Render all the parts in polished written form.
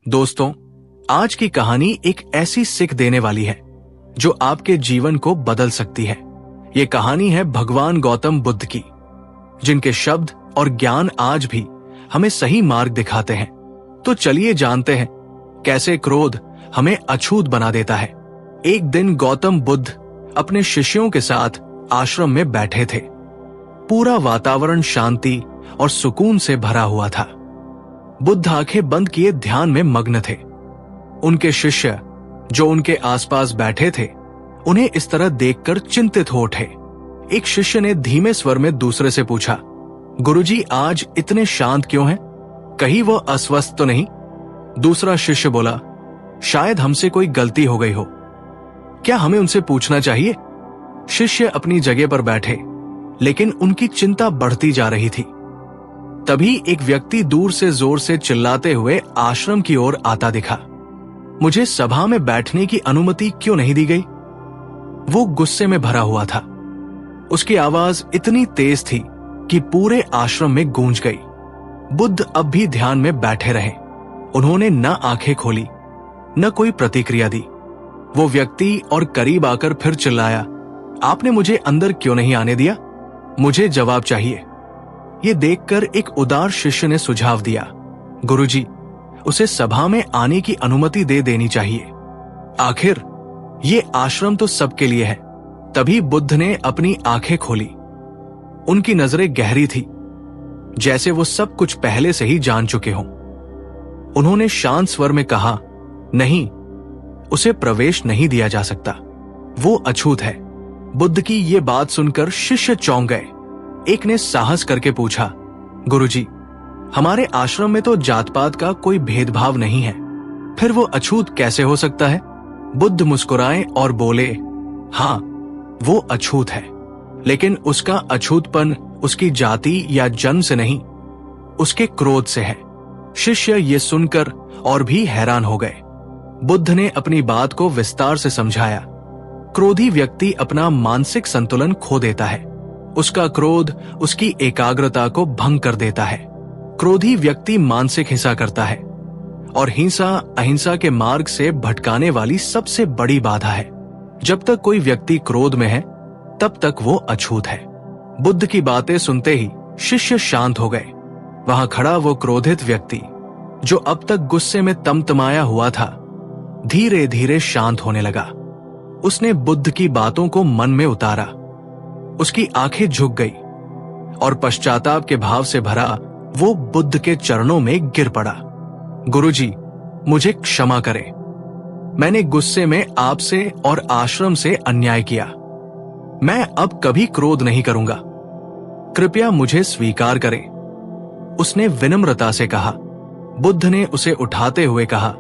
दोस्तों, आज की कहानी एक ऐसी सीख देने वाली है जो आपके जीवन को बदल सकती है। ये कहानी है भगवान गौतम बुद्ध की, जिनके शब्द और ज्ञान आज भी हमें सही मार्ग दिखाते हैं। तो चलिए जानते हैं कैसे क्रोध हमें अछूत बना देता है। एक दिन गौतम बुद्ध अपने शिष्यों के साथ आश्रम में बैठे थे। पूरा वातावरण शांति और सुकून से भरा हुआ था। बुद्ध आंखें बंद किए ध्यान में मग्न थे। उनके शिष्य जो उनके आसपास बैठे थे, उन्हें इस तरह देखकर चिंतित हो उठे। एक शिष्य ने धीमे स्वर में दूसरे से पूछा, गुरुजी आज इतने शांत क्यों हैं? कहीं वो अस्वस्थ तो नहीं? दूसरा शिष्य बोला, शायद हमसे कोई गलती हो गई हो। क्या हमें उनसे पूछना चाहिए? शिष्य अपनी जगह पर बैठे, लेकिन उनकी चिंता बढ़ती जा रही थी। तभी एक व्यक्ति दूर से जोर से चिल्लाते हुए आश्रम की ओर आता दिखा। मुझे सभा में बैठने की अनुमति क्यों नहीं दी गई? वो गुस्से में भरा हुआ था। उसकी आवाज इतनी तेज थी कि पूरे आश्रम में गूंज गई। बुद्ध अब भी ध्यान में बैठे रहे। उन्होंने न आंखें खोली, न कोई प्रतिक्रिया दी। वो व्यक्ति और करीब आकर फिर चिल्लाया, आपने मुझे अंदर क्यों नहीं आने दिया? मुझे जवाब चाहिए। ये देखकर एक उदार शिष्य ने सुझाव दिया, गुरुजी, उसे सभा में आने की अनुमति दे देनी चाहिए। आखिर ये आश्रम तो सबके लिए है। तभी बुद्ध ने अपनी आंखें खोली। उनकी नजरें गहरी थी, जैसे वो सब कुछ पहले से ही जान चुके हों। उन्होंने शांत स्वर में कहा, नहीं, उसे प्रवेश नहीं दिया जा सकता। वो अछूत है। बुद्ध की ये बात सुनकर शिष्य चौंक गए। एक ने साहस करके पूछा, गुरुजी, हमारे आश्रम में तो जात पात का कोई भेदभाव नहीं है, फिर वो अछूत कैसे हो सकता है? बुद्ध मुस्कुराए और बोले, हाँ, वो अछूत है, लेकिन उसका अछूतपन उसकी जाति या जन्म से नहीं, उसके क्रोध से है। शिष्य ये सुनकर और भी हैरान हो गए। बुद्ध ने अपनी बात को विस्तार से समझाया। क्रोधी व्यक्ति अपना मानसिक संतुलन खो देता है। उसका क्रोध उसकी एकाग्रता को भंग कर देता है। क्रोधी व्यक्ति मानसिक हिंसा करता है, और हिंसा अहिंसा के मार्ग से भटकाने वाली सबसे बड़ी बाधा है। जब तक कोई व्यक्ति क्रोध में है, तब तक वो अछूत है। बुद्ध की बातें सुनते ही शिष्य शांत हो गए। वहां खड़ा वो क्रोधित व्यक्ति, जो अब तक गुस्से में तमतमाया हुआ था, धीरे धीरे शांत होने लगा। उसने बुद्ध की बातों को मन में उतारा। उसकी आंखें झुक गई और पश्चाताप के भाव से भरा वो बुद्ध के चरणों में गिर पड़ा। गुरुजी, मुझे क्षमा करें। मैंने गुस्से में आपसे और आश्रम से अन्याय किया। मैं अब कभी क्रोध नहीं करूंगा। कृपया मुझे स्वीकार करें। उसने विनम्रता से कहा। बुद्ध ने उसे उठाते हुए कहा,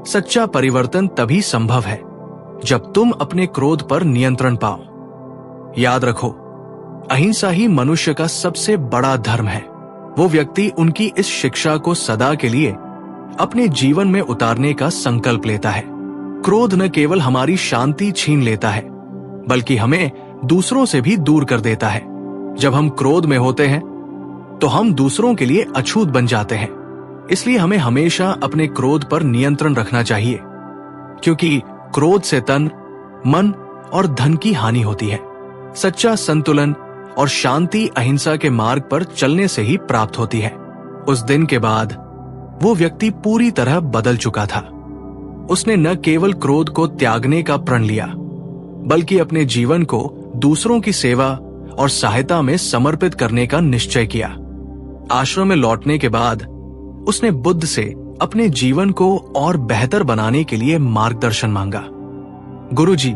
सच्चा परिवर्तन तभी संभव है जब तुम अपने क्रोध पर नियंत्रण पाओ। याद रखो, अहिंसा ही मनुष्य का सबसे बड़ा धर्म है। वो व्यक्ति उनकी इस शिक्षा को सदा के लिए अपने जीवन में उतारने का संकल्प लेता है। क्रोध न केवल हमारी शांति छीन लेता है, बल्कि हमें दूसरों से भी दूर कर देता है। जब हम क्रोध में होते हैं, तो हम दूसरों के लिए अछूत बन जाते हैं। इसलिए हमें हमेशा अपने क्रोध पर नियंत्रण रखना चाहिए, क्योंकि क्रोध से तन, मन और धन की हानि होती है। सच्चा संतुलन और शांति अहिंसा के मार्ग पर चलने से ही प्राप्त होती है। उस दिन के बाद वो व्यक्ति पूरी तरह बदल चुका था। उसने न केवल क्रोध को त्यागने का प्रण लिया, बल्कि अपने जीवन को दूसरों की सेवा और सहायता में समर्पित करने का निश्चय किया। आश्रम में लौटने के बाद उसने बुद्ध से अपने जीवन को और बेहतर बनाने के लिए मार्गदर्शन मांगा। गुरुजी,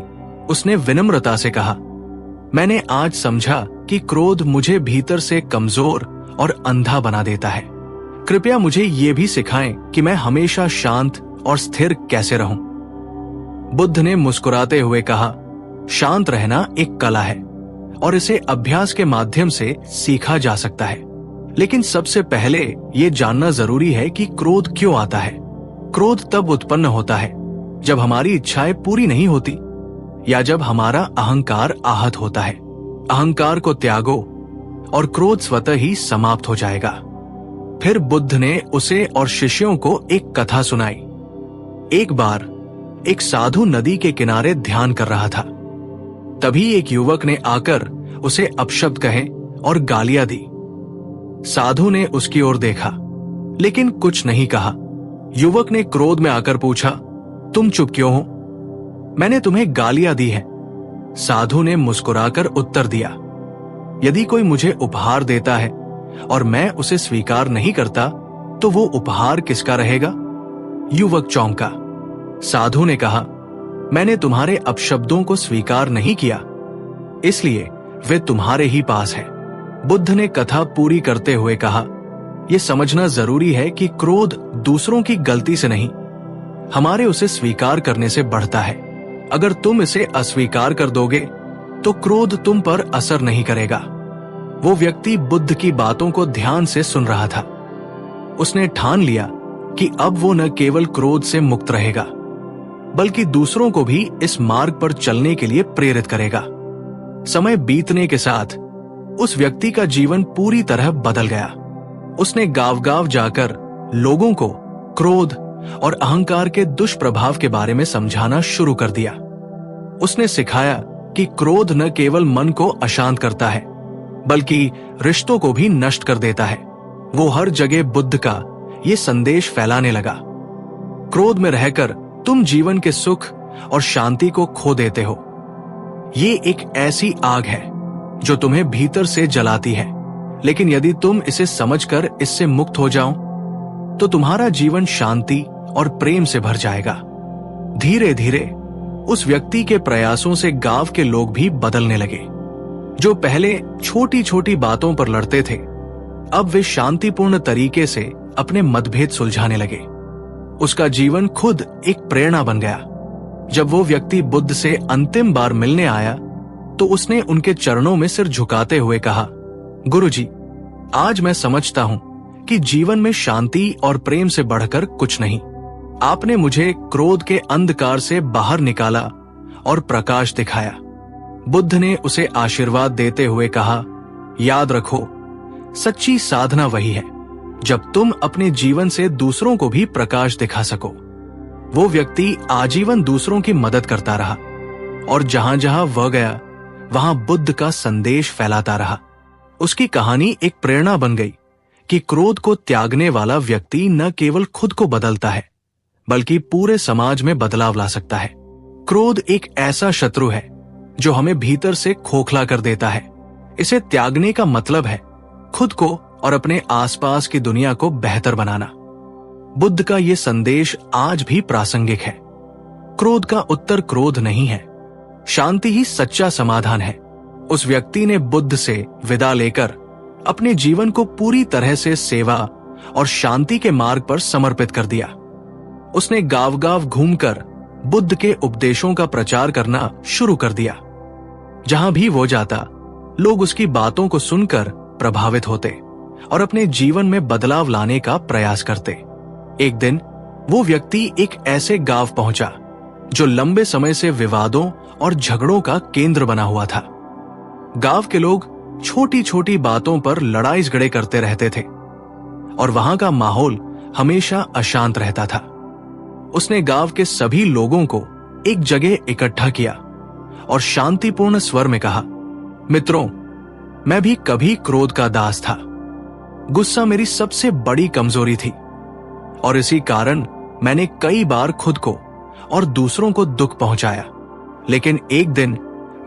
उसने विनम्रता से कहा, मैंने आज समझा कि क्रोध मुझे भीतर से कमजोर और अंधा बना देता है। कृपया मुझे ये भी सिखाएं कि मैं हमेशा शांत और स्थिर कैसे रहूं। बुद्ध ने मुस्कुराते हुए कहा, शांत रहना एक कला है और इसे अभ्यास के माध्यम से सीखा जा सकता है। लेकिन सबसे पहले ये जानना जरूरी है कि क्रोध क्यों आता है। क्रोध तब उत्पन्न होता है जब हमारी इच्छाएं पूरी नहीं होती, या जब हमारा अहंकार आहत होता है। अहंकार को त्यागो और क्रोध स्वतः ही समाप्त हो जाएगा। फिर बुद्ध ने उसे और शिष्यों को एक कथा सुनाई। एक बार एक साधु नदी के किनारे ध्यान कर रहा था। तभी एक युवक ने आकर उसे अपशब्द कहे और गालियां दी। साधु ने उसकी ओर देखा लेकिन कुछ नहीं कहा। युवक ने क्रोध में आकर पूछा, तुम चुप क्यों हो? मैंने तुम्हें गालियां दी हैं। साधु ने मुस्कुराकर उत्तर दिया, यदि कोई मुझे उपहार देता है और मैं उसे स्वीकार नहीं करता तो वो उपहार किसका रहेगा? युवक चौंका। साधु ने कहा, मैंने तुम्हारे अपशब्दों को स्वीकार नहीं किया, इसलिए वे तुम्हारे ही पास है। बुद्ध ने कथा पूरी करते हुए कहा, यह समझना जरूरी है कि क्रोध दूसरों की गलती से नहीं, हमारे उसे स्वीकार करने से बढ़ता है। अगर तुम इसे अस्वीकार कर दोगे तो क्रोध तुम पर असर नहीं करेगा। वो व्यक्ति बुद्ध की बातों को ध्यान से सुन रहा था। उसने ठान लिया कि अब वो न केवल क्रोध से मुक्त रहेगा बल्कि दूसरों को भी इस मार्ग पर चलने के लिए प्रेरित करेगा। समय बीतने के साथ उस व्यक्ति का जीवन पूरी तरह बदल गया। उसने गांव-गांव जाकर लोगों को क्रोध और अहंकार के दुष्प्रभाव के बारे में समझाना शुरू कर दिया। उसने सिखाया कि क्रोध न केवल मन को अशांत करता है बल्कि रिश्तों को भी नष्ट कर देता है। वो हर जगह बुद्ध का ये संदेश फैलाने लगा, क्रोध में रहकर तुम जीवन के सुख और शांति को खो देते हो। ये एक ऐसी आग है जो तुम्हें भीतर से जलाती है, लेकिन यदि तुम इसे समझकर इससे मुक्त हो जाओ तो तुम्हारा जीवन शांति और प्रेम से भर जाएगा। धीरे धीरे उस व्यक्ति के प्रयासों से गांव के लोग भी बदलने लगे। जो पहले छोटी छोटी बातों पर लड़ते थे, अब वे शांतिपूर्ण तरीके से अपने मतभेद सुलझाने लगे। उसका जीवन खुद एक प्रेरणा बन गया। जब वो व्यक्ति बुद्ध से अंतिम बार मिलने आया तो उसने उनके चरणों में सिर झुकाते हुए कहा, गुरुजी, आज मैं समझता हूं कि जीवन में शांति और प्रेम से बढ़कर कुछ नहीं। आपने मुझे क्रोध के अंधकार से बाहर निकाला और प्रकाश दिखाया। बुद्ध ने उसे आशीर्वाद देते हुए कहा, याद रखो, सच्ची साधना वही है जब तुम अपने जीवन से दूसरों को भी प्रकाश दिखा सको। वो व्यक्ति आजीवन दूसरों की मदद करता रहा और जहां जहां वह गया वहां बुद्ध का संदेश फैलाता रहा। उसकी कहानी एक प्रेरणा बन गई कि क्रोध को त्यागने वाला व्यक्ति न केवल खुद को बदलता है बल्कि पूरे समाज में बदलाव ला सकता है। क्रोध एक ऐसा शत्रु है जो हमें भीतर से खोखला कर देता है। इसे त्यागने का मतलब है खुद को और अपने आसपास की दुनिया को बेहतर बनाना। बुद्ध का यह संदेश आज भी प्रासंगिक है। क्रोध का उत्तर क्रोध नहीं है, शांति ही सच्चा समाधान है। उस व्यक्ति ने बुद्ध से विदा लेकर अपने जीवन को पूरी तरह से सेवा और शांति के मार्ग पर समर्पित कर दिया। उसने गांव-गांव घूमकर बुद्ध के उपदेशों का प्रचार करना शुरू कर दिया। जहां भी वो जाता, लोग उसकी बातों को सुनकर प्रभावित होते और अपने जीवन में बदलाव लाने का प्रयास करते। एक दिन वो व्यक्ति एक ऐसे गांव पहुंचा जो लंबे समय से विवादों और झगड़ों का केंद्र बना हुआ था। गांव के लोग छोटी छोटी बातों पर लड़ाई झगड़े करते रहते थे और वहां का माहौल हमेशा अशांत रहता था। उसने गांव के सभी लोगों को एक जगह इकट्ठा किया और शांतिपूर्ण स्वर में कहा, मित्रों, मैं भी कभी क्रोध का दास था। गुस्सा मेरी सबसे बड़ी कमजोरी थी और इसी कारण मैंने कई बार खुद को और दूसरों को दुख पहुंचाया। लेकिन एक दिन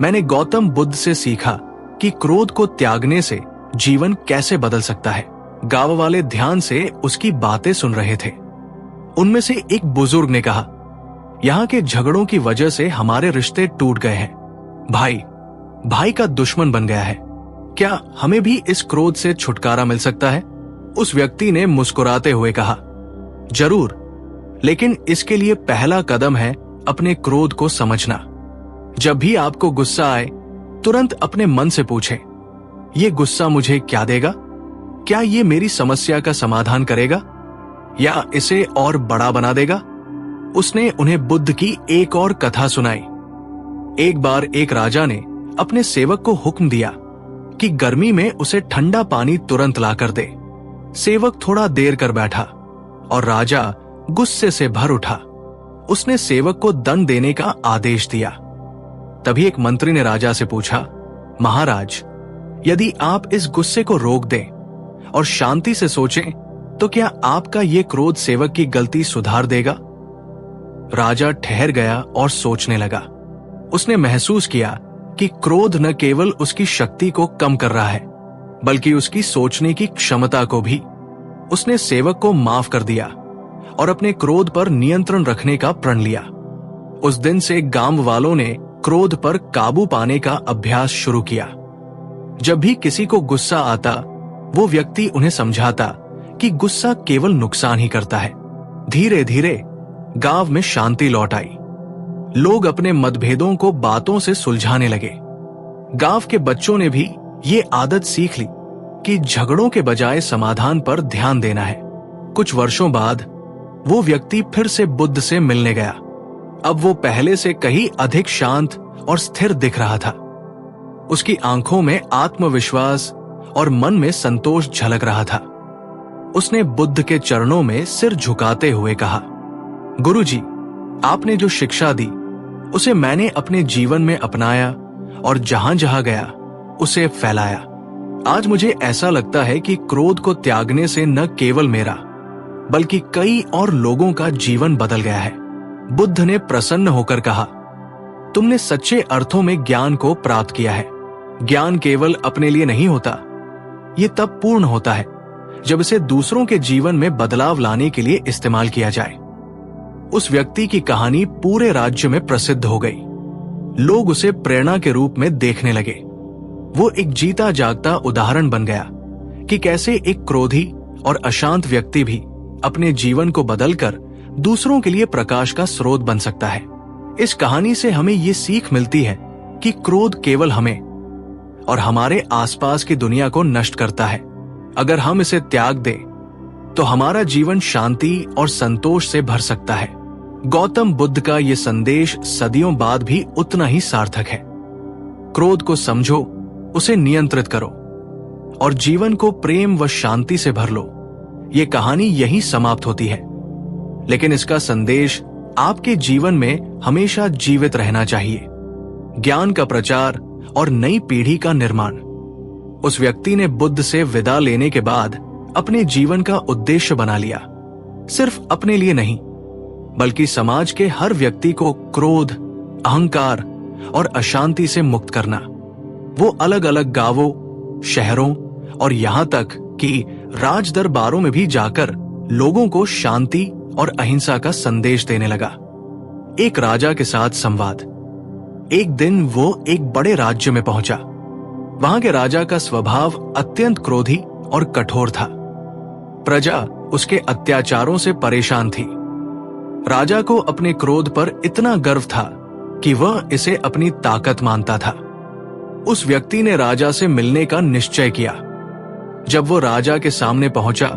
मैंने गौतम बुद्ध से सीखा कि क्रोध को त्यागने से जीवन कैसे बदल सकता है। गांव वाले ध्यान से उसकी बातें सुन रहे थे। उनमें से एक बुजुर्ग ने कहा, यहाँ के झगड़ों की वजह से हमारे रिश्ते टूट गए हैं। भाई का दुश्मन बन गया है। क्या हमें भी इस क्रोध से छुटकारा मिल सकता है? उस व्यक्ति ने मुस्कुराते हुए कहा, जरूर, लेकिन इसके लिए पहला कदम है अपने क्रोध को समझना। जब भी आपको गुस्सा आए, तुरंत अपने मन से पूछें, ये गुस्सा मुझे क्या देगा? क्या ये मेरी समस्या का समाधान करेगा या इसे और बड़ा बना देगा? उसने उन्हें बुद्ध की एक और कथा सुनाई। एक बार एक राजा ने अपने सेवक को हुक्म दिया कि गर्मी में उसे ठंडा पानी तुरंत लाकर दे। सेवक थोड़ा देर कर बैठा और राजा गुस्से से भर उठा। उसने सेवक को दंड देने का आदेश दिया। तभी एक मंत्री ने राजा से पूछा, महाराज, यदि आप इस गुस्से को रोक दें और शांति से सोचें तो क्या आपका ये क्रोध सेवक की गलती सुधार देगा? राजा ठहर गया और सोचने लगा। उसने महसूस किया कि क्रोध न केवल उसकी शक्ति को कम कर रहा है, बल्कि उसकी सोचने की क्षमता को भी। उसने सेवक को माफ कर दिया और अपने क्रोध पर नियंत्रण रखने का प्रण लिया। उस दिन से गांव वालों ने क्रोध पर काबू पाने का अभ्यास शुरू किया। जब भी किसी को गुस्सा आता, वो व्यक्ति उन्हें समझाता कि गुस्सा केवल नुकसान ही करता है। धीरे धीरे गांव में शांति लौट आई। लोग अपने मतभेदों को बातों से सुलझाने लगे। गांव के बच्चों ने भी ये आदत सीख ली कि झगड़ों के बजाय समाधान पर ध्यान देना है। कुछ वर्षों बाद वो व्यक्ति फिर से बुद्ध से मिलने गया। अब वो पहले से कहीं अधिक शांत और स्थिर दिख रहा था। उसकी आंखों में आत्मविश्वास और मन में संतोष झलक रहा था। उसने बुद्ध के चरणों में सिर झुकाते हुए कहा, गुरुजी, आपने जो शिक्षा दी उसे मैंने अपने जीवन में अपनाया और जहां जहां गया उसे फैलाया। आज मुझे ऐसा लगता है कि क्रोध को त्यागने से न केवल मेरा बल्कि कई और लोगों का जीवन बदल गया है। बुद्ध ने प्रसन्न होकर कहा, तुमने सच्चे अर्थों में ज्ञान को प्राप्त किया है। ज्ञान केवल अपने लिए नहीं होता, ये तब पूर्ण होता है जब इसे दूसरों के जीवन में बदलाव लाने के लिए इस्तेमाल किया जाए। उस व्यक्ति की कहानी पूरे राज्य में प्रसिद्ध हो गई। लोग उसे प्रेरणा के रूप में देखने लगे। वो एक जीता जागता उदाहरण बन गया कि कैसे एक क्रोधी और अशांत व्यक्ति भी अपने जीवन को बदलकर दूसरों के लिए प्रकाश का स्रोत बन सकता है। इस कहानी से हमें ये सीख मिलती है कि क्रोध केवल हमें और हमारे आसपास की दुनिया को नष्ट करता है। अगर हम इसे त्याग दें तो हमारा जीवन शांति और संतोष से भर सकता है। गौतम बुद्ध का यह संदेश सदियों बाद भी उतना ही सार्थक है। क्रोध को समझो, उसे नियंत्रित करो और जीवन को प्रेम व शांति से भर लो। ये कहानी यहीं समाप्त होती है, लेकिन इसका संदेश आपके जीवन में हमेशा जीवित रहना चाहिए। ज्ञान का प्रचार और नई पीढ़ी का निर्माण। उस व्यक्ति ने बुद्ध से विदा लेने के बाद अपने जीवन का उद्देश्य बना लिया, सिर्फ अपने लिए नहीं बल्कि समाज के हर व्यक्ति को क्रोध, अहंकार और अशांति से मुक्त करना। वो अलग अलग गांवों, शहरों और यहां तक कि राज दरबारों में भी जाकर लोगों को शांति और अहिंसा का संदेश देने लगा। एक राजा के साथ संवाद। एक दिन वो एक बड़े राज्य में पहुंचा। वहां के राजा का स्वभाव अत्यंत क्रोधी और कठोर था। प्रजा उसके अत्याचारों से परेशान थी। राजा को अपने क्रोध पर इतना गर्व था कि वह इसे अपनी ताकत मानता था। उस व्यक्ति ने राजा से मिलने का निश्चय किया। जब वो राजा के सामने पहुंचा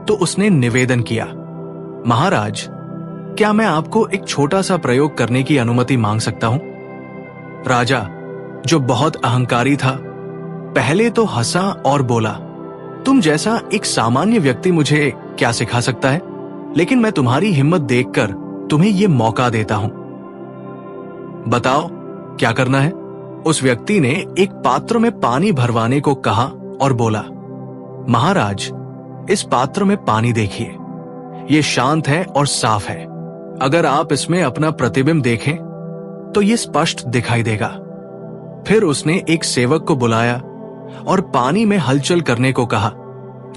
तो उसने निवेदन किया, महाराज, क्या मैं आपको एक छोटा सा प्रयोग करने की अनुमति मांग सकता हूं? राजा, जो बहुत अहंकारी था, पहले तो हंसा और बोला, तुम जैसा एक सामान्य व्यक्ति मुझे क्या सिखा सकता है? लेकिन मैं तुम्हारी हिम्मत देखकर तुम्हें यह मौका देता हूं। बताओ क्या करना है? उस व्यक्ति ने एक पात्र में पानी भरवाने को कहा और बोला, महाराज, इस पात्र में पानी देखिए, ये शांत है और साफ है। अगर आप इसमें अपना प्रतिबिंब देखें तो ये स्पष्ट दिखाई देगा। फिर उसने एक सेवक को बुलाया और पानी में हलचल करने को कहा।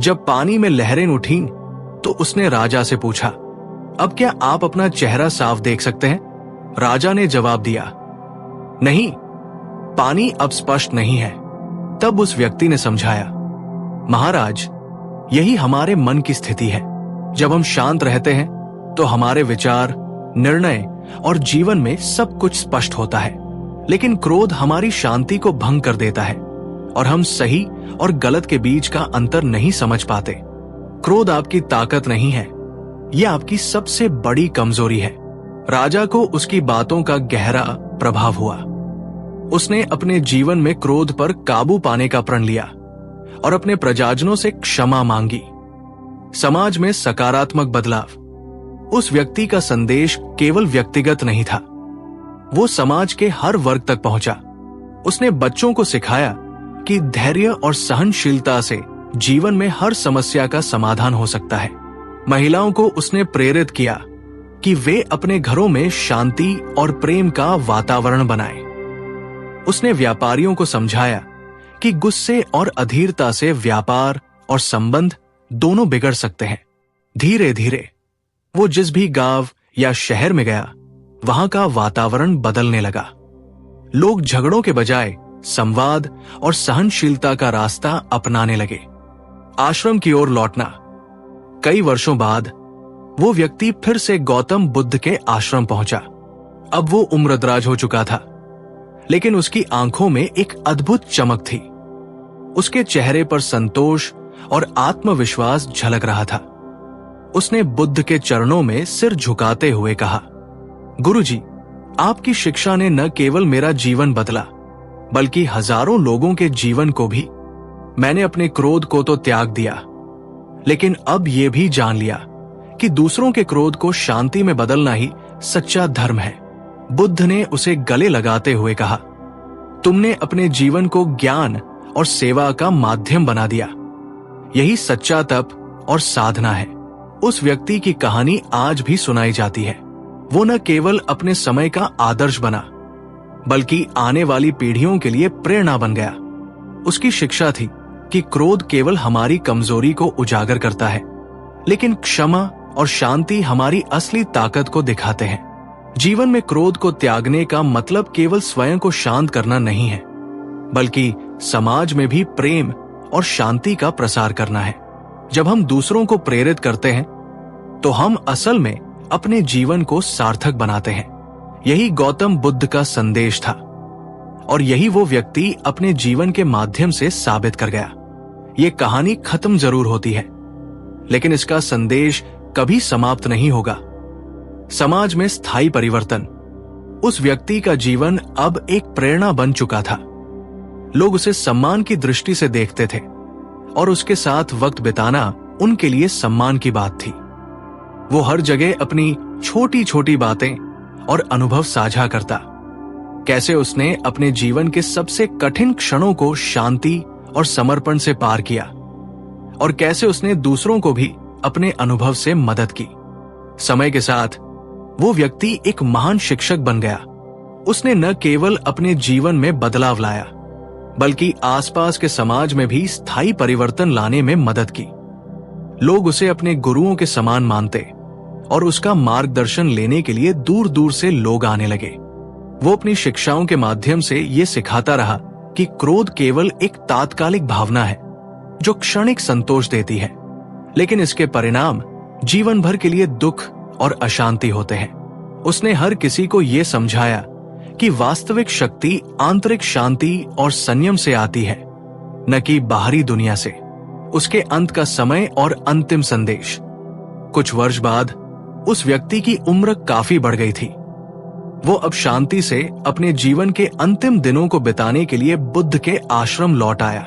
जब पानी में लहरें उठी तो उसने राजा से पूछा, अब क्या आप अपना चेहरा साफ देख सकते हैं? राजा ने जवाब दिया, नहीं, पानी अब स्पष्ट नहीं है। तब उस व्यक्ति ने समझाया, महाराज, यही हमारे मन की स्थिति है। जब हम शांत रहते हैं तो हमारे विचार, निर्णय और जीवन में सब कुछ स्पष्ट होता है। लेकिन क्रोध हमारी शांति को भंग कर देता है और हम सही और गलत के बीच का अंतर नहीं समझ पाते। क्रोध आपकी ताकत नहीं है, यह आपकी सबसे बड़ी कमजोरी है। राजा को उसकी बातों का गहरा प्रभाव हुआ। उसने अपने जीवन में क्रोध पर काबू पाने का प्रण लिया और अपने प्रजाजनों से क्षमा मांगी। समाज में सकारात्मक बदलाव। उस व्यक्ति का संदेश केवल व्यक्तिगत नहीं था, वो समाज के हर वर्ग तक पहुंचा। उसने बच्चों को सिखाया कि धैर्य और सहनशीलता से जीवन में हर समस्या का समाधान हो सकता है। महिलाओं को उसने प्रेरित किया कि वे अपने घरों में शांति और प्रेम का वातावरण बनाएं। उसने व्यापारियों को समझाया कि गुस्से और अधीरता से व्यापार और संबंध दोनों बिगड़ सकते हैं। धीरे धीरे वो जिस भी गांव या शहर में गया, वहां का वातावरण बदलने लगा। लोग झगड़ों के बजाय संवाद और सहनशीलता का रास्ता अपनाने लगे। आश्रम की ओर लौटना। कई वर्षों बाद वो व्यक्ति फिर से गौतम बुद्ध के आश्रम पहुंचा। अब वो उम्रदराज हो चुका था, लेकिन उसकी आंखों में एक अद्भुत चमक थी। उसके चेहरे पर संतोष और आत्मविश्वास झलक रहा था। उसने बुद्ध के चरणों में सिर झुकाते हुए कहा, गुरुजी, आपकी शिक्षा ने न केवल मेरा जीवन बदला, बल्कि हजारों लोगों के जीवन को भी। मैंने अपने क्रोध को तो त्याग दिया, लेकिन अब यह भी जान लिया कि दूसरों के क्रोध को शांति में बदलना ही सच्चा धर्म है। बुद्ध ने उसे गले लगाते हुए कहा, तुमने अपने जीवन को ज्ञान और सेवा का माध्यम बना दिया। यही सच्चा तप और साधना है। उस व्यक्ति की कहानी आज भी सुनाई जाती है। वो न केवल अपने समय का आदर्श बना, बल्कि आने वाली पीढ़ियों के लिए प्रेरणा बन गया। उसकी शिक्षा थी कि क्रोध केवल हमारी कमजोरी को उजागर करता है, लेकिन क्षमा और शांति हमारी असली ताकत को दिखाते हैं। जीवन में क्रोध को त्यागने का मतलब केवल स्वयं को शांत करना नहीं है, बल्कि समाज में भी प्रेम और शांति का प्रसार करना है। जब हम दूसरों को प्रेरित करते हैं, तो हम असल में अपने जीवन को सार्थक बनाते हैं। यही गौतम बुद्ध का संदेश था, और यही वो व्यक्ति अपने जीवन के माध्यम से साबित कर गया। ये कहानी खत्म जरूर होती है, लेकिन इसका संदेश कभी समाप्त नहीं होगा। समाज में स्थायी परिवर्तन। उस व्यक्ति का जीवन अब एक प्रेरणा बन चुका था। लोग उसे सम्मान की दृष्टि से देखते थे, और उसके साथ वक्त बिताना उनके लिए सम्मान की बात थी। वो हर जगह अपनी छोटी छोटी बातें और अनुभव साझा करता। कैसे उसने अपने जीवन के सबसे कठिन क्षणों को शांति और समर्पण से पार किया, और कैसे उसने दूसरों को भी अपने अनुभव से मदद की। समय के साथ वो व्यक्ति एक महान शिक्षक बन गया। उसने न केवल अपने जीवन में बदलाव लाया, बल्कि आसपास के समाज में भी स्थायी परिवर्तन लाने में मदद की। लोग उसे अपने गुरुओं के समान मानते, और उसका मार्गदर्शन लेने के लिए दूर दूर से लोग आने लगे। वो अपनी शिक्षाओं के माध्यम से ये सिखाता रहा कि क्रोध केवल एक तात्कालिक भावना है जो क्षणिक संतोष देती है, लेकिन इसके परिणाम जीवन भर के लिए दुख और अशांति होते हैं। उसने हर किसी को ये समझाया कि वास्तविक शक्ति आंतरिक शांति और संयम से आती है, न कि बाहरी दुनिया से। उसके अंत का समय और अंतिम संदेश। कुछ वर्ष बाद उस व्यक्ति की उम्र काफी बढ़ गई थी। वो अब शांति से अपने जीवन के अंतिम दिनों को बिताने के लिए बुद्ध के आश्रम लौट आया।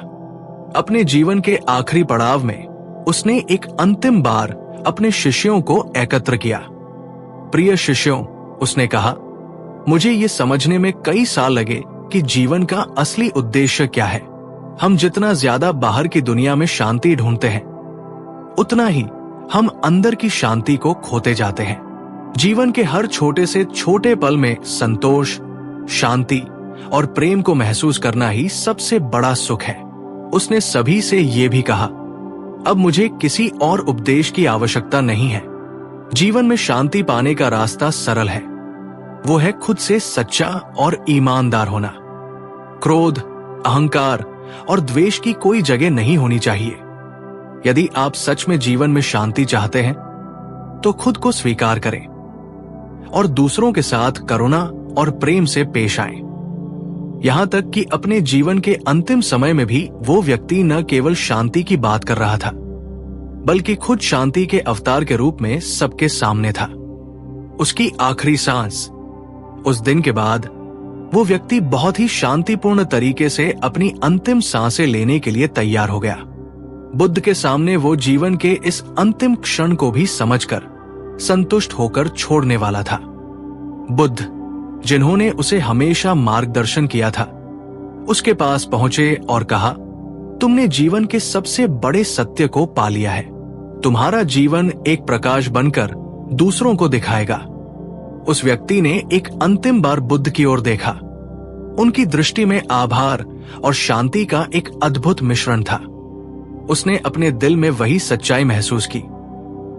अपने जीवन के आखिरी पड़ाव में उसने एक अंतिम बार अपने शिष्यों को एकत्र किया। प्रिय शिष्यों, उसने कहा, मुझे ये समझने में कई साल लगे कि जीवन का असली उद्देश्य क्या है। हम जितना ज्यादा बाहर की दुनिया में शांति ढूंढते हैं, उतना ही हम अंदर की शांति को खोते जाते हैं। जीवन के हर छोटे से छोटे पल में संतोष, शांति और प्रेम को महसूस करना ही सबसे बड़ा सुख है। उसने सभी से ये भी कहा, अब मुझे किसी और उपदेश की आवश्यकता नहीं है। जीवन में शांति पाने का रास्ता सरल है। वो है खुद से सच्चा और ईमानदार होना। क्रोध, अहंकार और द्वेष की कोई जगह नहीं होनी चाहिए। यदि आप सच में जीवन में शांति चाहते हैं, तो खुद को स्वीकार करें और दूसरों के साथ करुणा और प्रेम से पेश आएं। यहां तक कि अपने जीवन के अंतिम समय में भी वो व्यक्ति न केवल शांति की बात कर रहा था, बल्कि खुद शांति के अवतार के रूप में सबके सामने था। उसकी आखिरी सांस। उस दिन के बाद वो व्यक्ति बहुत ही शांतिपूर्ण तरीके से अपनी अंतिम सांसें लेने के लिए तैयार हो गया। बुद्ध के सामने वो जीवन के इस अंतिम क्षण को भी समझकर संतुष्ट होकर छोड़ने वाला था। बुद्ध, जिन्होंने उसे हमेशा मार्गदर्शन किया था, उसके पास पहुंचे और कहा, तुमने जीवन के सबसे बड़े सत्य को पा लिया है। तुम्हारा जीवन एक प्रकाश बनकर दूसरों को दिखाएगा। उस व्यक्ति ने एक अंतिम बार बुद्ध की ओर देखा। उनकी दृष्टि में आभार और शांति का एक अद्भुत मिश्रण था। उसने अपने दिल में वही सच्चाई महसूस की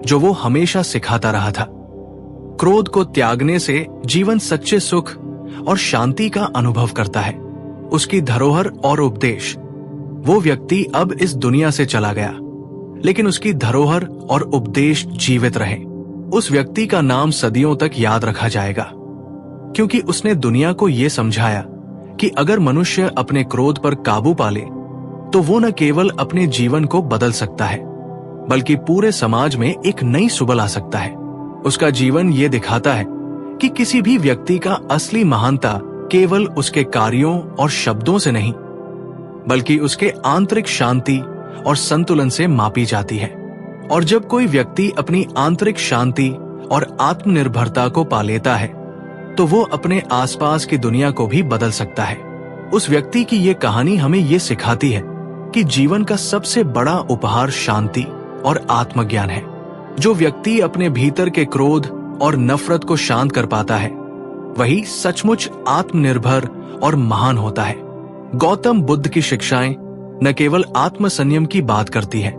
जो वो हमेशा सिखाता रहा था। क्रोध को त्यागने से जीवन सच्चे सुख और शांति का अनुभव करता है। उसकी धरोहर और उपदेश। वो व्यक्ति अब इस दुनिया से चला गया, लेकिन उसकी धरोहर और उपदेश जीवित रहे। उस व्यक्ति का नाम सदियों तक याद रखा जाएगा, क्योंकि उसने दुनिया को यह समझाया कि अगर मनुष्य अपने क्रोध पर काबू पा ले तो वो न केवल अपने जीवन को बदल सकता है, बल्कि पूरे समाज में एक नई सुबह ला सकता है। उसका जीवन ये दिखाता है कि किसी भी व्यक्ति का असली महानता केवल उसके कार्यों और शब्दों से नहीं, बल्कि उसके आंतरिक शांति और संतुलन से मापी जाती है। और जब कोई व्यक्ति अपनी आंतरिक शांति और आत्मनिर्भरता को पा लेता है तो वो अपने आसपास की दुनिया को भी बदल सकता है। उस व्यक्ति की ये कहानी हमें ये सिखाती है कि जीवन का सबसे बड़ा उपहार शांति और आत्मज्ञान है। जो व्यक्ति अपने भीतर के क्रोध और नफरत को शांत कर पाता है, वही सचमुच आत्मनिर्भर और महान होता है। गौतम बुद्ध की शिक्षाएं न केवल आत्मसंयम की बात करती हैं,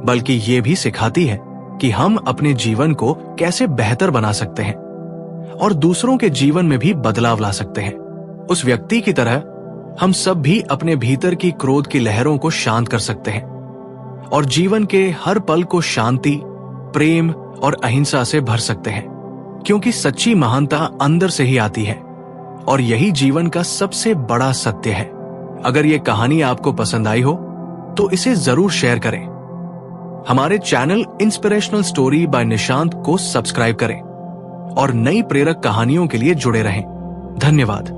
बल्कि ये भी सिखाती है कि हम अपने जीवन को कैसे बेहतर बना सकते हैं और दूसरों के जीवन में भी बदलाव ला सकते हैं। उस व्यक्ति की तरह हम सब भी अपने भीतर की क्रोध की लहरों को शांत कर सकते हैं और जीवन के हर पल को शांति, प्रेम और अहिंसा से भर सकते हैं, क्योंकि सच्ची महानता अंदर से ही आती है और यही जीवन का सबसे बड़ा सत्य है। अगर ये कहानी आपको पसंद आई हो तो इसे जरूर शेयर करें। हमारे channel inspirational story by Nishant को सब्सक्राइब करें और नई प्रेरक कहानियों के लिए जुड़े रहें। धन्यवाद।